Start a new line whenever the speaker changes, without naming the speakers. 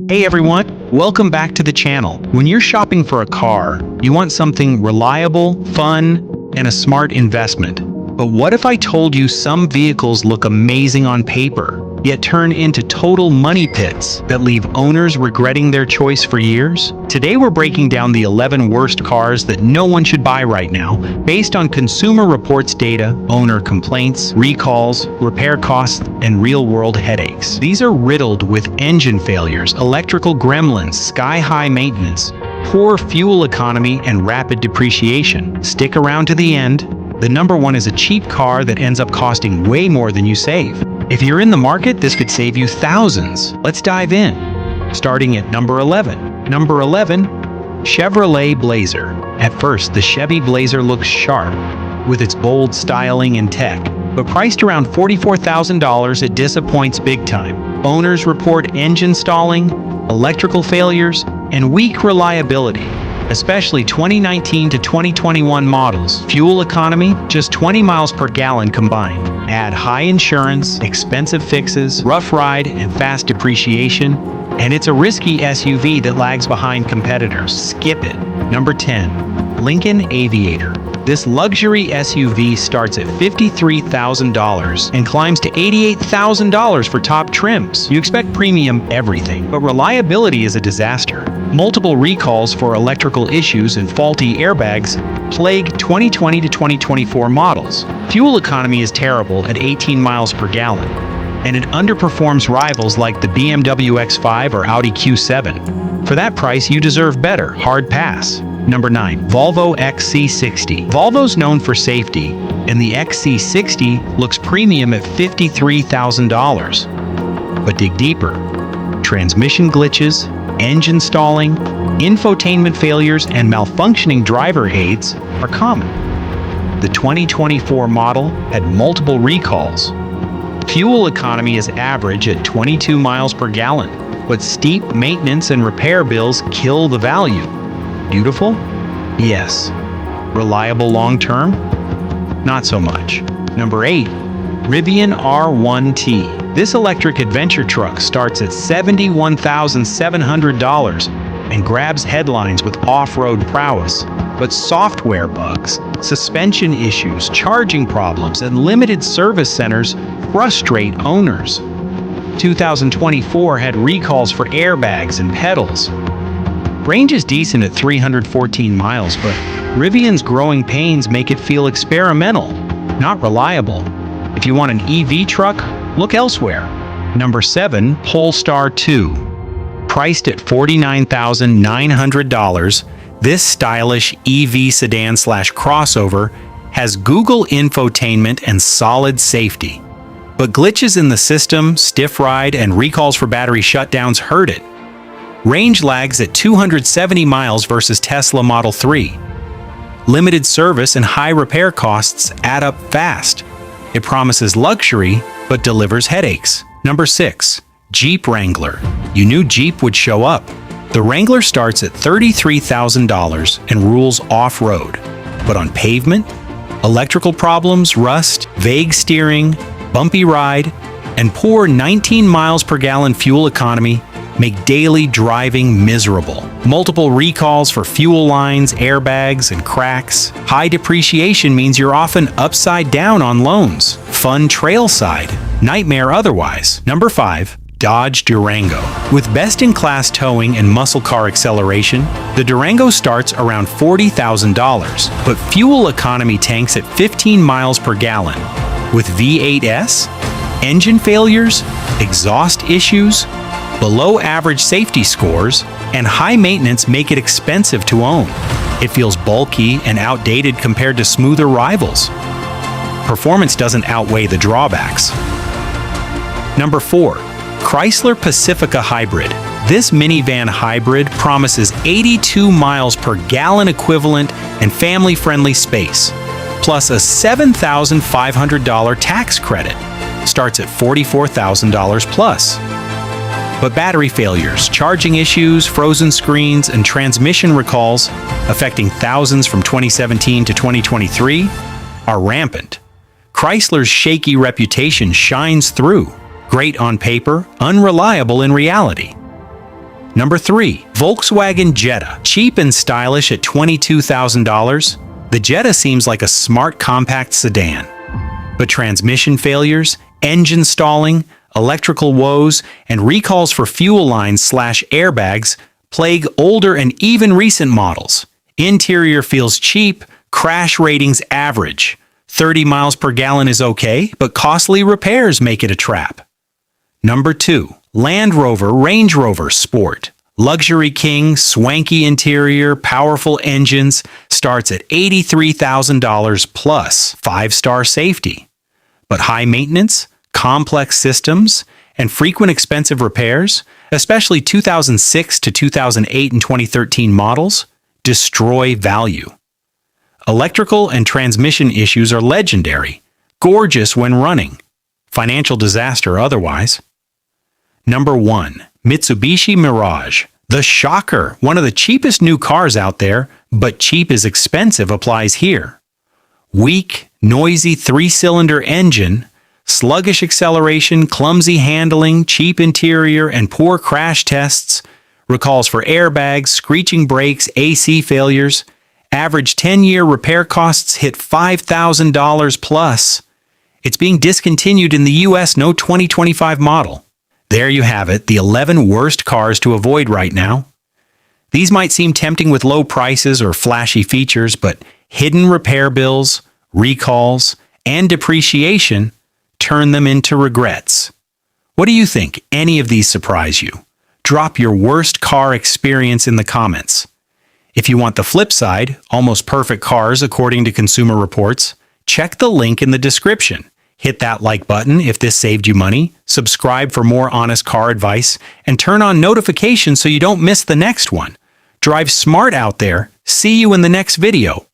Hey everyone, welcome back to the channel. When you're shopping for a car, you want something reliable, fun, and a smart investment. But what if I told you some vehicles look amazing on paper, yet turn into total money pits that leave owners regretting their choice for years? Today we're breaking down the 11 worst cars that no one should buy right now, based on Consumer Reports data, owner complaints, recalls, repair costs, and real-world headaches. These are riddled with engine failures, electrical gremlins, sky-high maintenance, poor fuel economy, and rapid depreciation. Stick around to the end. The number one is a cheap car that ends up costing way more than you save. If you're in the market, this could save you thousands. Let's dive in. Starting at number 11. Number 11, Chevrolet Blazer. At first, the Chevy Blazer looks sharp, with its bold styling and tech. But priced around $44,000, it disappoints big time. Owners report engine stalling, electrical failures, and weak reliability, especially 2019 to 2021 models. Fuel economy, just 20 miles per gallon combined. Add high insurance, expensive fixes, rough ride, and fast depreciation, and it's a risky SUV that lags behind competitors. Skip it. Number 10. Lincoln Aviator. This luxury SUV starts at $53,000 and climbs to $88,000 for top trims. You expect premium everything, but reliability is a disaster. Multiple recalls for electrical issues and faulty airbags plague 2020 to 2024 models. Fuel economy is terrible at 18 miles per gallon, and it underperforms rivals like the BMW X5 or Audi Q7. For that price, you deserve better. Hard pass. Number 9. Volvo XC60. Volvo's known for safety, and the XC60 looks premium at $53,000. But dig deeper. Transmission glitches, engine stalling, infotainment failures, and malfunctioning driver aids are common. The 2024 model had multiple recalls. Fuel economy is average at 22 miles per gallon, but steep maintenance and repair bills kill the value. Beautiful? Yes. Reliable long-term? Not so much. Number 8. Rivian R1T. This electric adventure truck starts at $71,700 and grabs headlines with off-road prowess. But software bugs, suspension issues, charging problems, and limited service centers frustrate owners. 2024 had recalls for airbags and pedals. Range is decent at 314 miles, but Rivian's growing pains make it feel experimental, not reliable. If you want an EV truck, look elsewhere. Number 7. Polestar 2. Priced at $49,900, this stylish EV sedan/crossover has Google infotainment and solid safety. But glitches in the system, stiff ride, and recalls for battery shutdowns hurt it. Range lags at 270 miles versus Tesla Model 3. Limited service and high repair costs add up fast. It promises luxury, but delivers headaches. Number 6. Jeep Wrangler. You knew Jeep would show up. The Wrangler starts at $33,000 and rules off-road. But on pavement, electrical problems, rust, vague steering, bumpy ride, and poor 19 miles per gallon fuel economy make daily driving miserable. Multiple recalls for fuel lines, airbags, and cracks. High depreciation means you're often upside down on loans. Fun trail side, nightmare otherwise. Number 5. Dodge Durango. With best-in-class towing and muscle car acceleration, the Durango starts around $40,000, but fuel economy tanks at 15 miles per gallon. With V8s, engine failures, exhaust issues, below average safety scores, and high maintenance make it expensive to own. It feels bulky and outdated compared to smoother rivals. Performance doesn't outweigh the drawbacks. Number 4. Chrysler Pacifica Hybrid. This minivan hybrid promises 82 miles per gallon equivalent and family-friendly space, plus a $7,500 tax credit. Starts at $44,000 plus. But battery failures, charging issues, frozen screens, and transmission recalls, affecting thousands from 2017 to 2023, are rampant. Chrysler's shaky reputation shines through. Great on paper, unreliable in reality. Number 3. Volkswagen Jetta. Cheap and stylish at $22,000, the Jetta seems like a smart compact sedan. But transmission failures, engine stalling, electrical woes, and recalls for fuel lines/airbags plague older and even recent models. Interior feels cheap, crash ratings average. 30 miles per gallon is okay, but costly repairs make it a trap. Number 2. Land Rover Range Rover Sport. Luxury king, swanky interior, powerful engines, starts at $83,000 plus 5-star safety. But high maintenance, complex systems, and frequent expensive repairs, especially 2006 to 2008 and 2013 models, destroy value. Electrical and transmission issues are legendary, gorgeous when running, financial disaster otherwise. Number 1. Mitsubishi Mirage. The shocker, one of the cheapest new cars out there, but cheap is expensive applies here. Weak, noisy 3-cylinder engine, sluggish acceleration, clumsy handling, cheap interior, and poor crash tests, recalls for airbags, screeching brakes, AC failures. Average 10-year repair costs hit $5,000 plus. It's being discontinued in the US, no 2025 model. There you have it, the 11 worst cars to avoid right now. These might seem tempting with low prices or flashy features, but hidden repair bills, recalls, and depreciation turn them into regrets. What do you think? Any of these surprise you? Drop your worst car experience in the comments. If you want the flip side, almost perfect cars according to Consumer Reports, check the link in the description. Hit that like button if this saved you money, subscribe for more honest car advice, and turn on notifications so you don't miss the next one. Drive smart out there. See you in the next video.